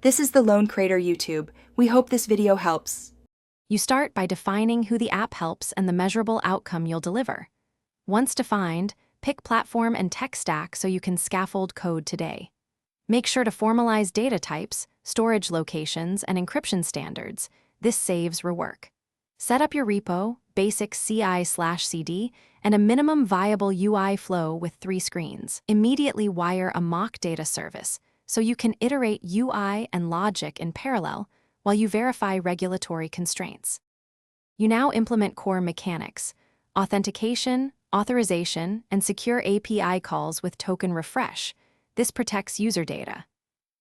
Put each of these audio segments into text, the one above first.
This is the Lone Creator YouTube. We hope this video helps. You start by defining who the app helps and the measurable outcome you'll deliver. Once defined, pick platform and tech stack so you can scaffold code today. Make sure to formalize data types, storage locations, and encryption standards. This saves rework. Set up your repo, basic CI/CD, and a minimum viable UI flow with 3 screens. Immediately wire a mock data service so you can iterate UI and logic in parallel while you verify regulatory constraints. You now implement core mechanics, authentication, authorization, and secure API calls with token refresh. This protects user data.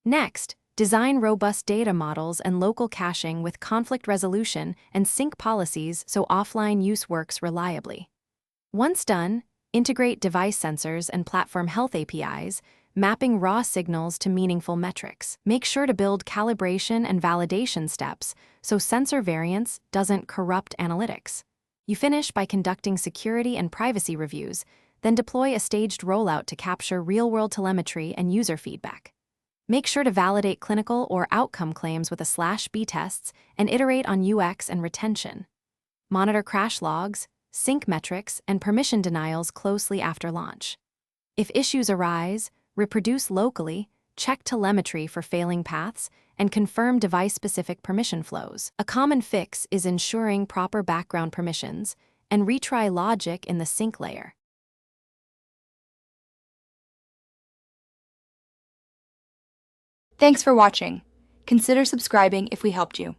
Next, design robust data models and local caching with conflict resolution and sync policies so offline use works reliably. Once done, integrate device sensors and platform health APIs, mapping raw signals to meaningful metrics. Make sure to build calibration and validation steps so sensor variance doesn't corrupt analytics. You finish by conducting security and privacy reviews, then deploy a staged rollout to capture real-world telemetry and user feedback. Make sure to validate clinical or outcome claims with /B tests and iterate on UX and retention. Monitor crash logs, sync metrics, and permission denials closely after launch. If issues arise, reproduce locally, check telemetry for failing paths, and confirm device-specific permission flows. A common fix is ensuring proper background permissions and retry logic in the sync layer. Thanks for watching. Consider subscribing if we helped you.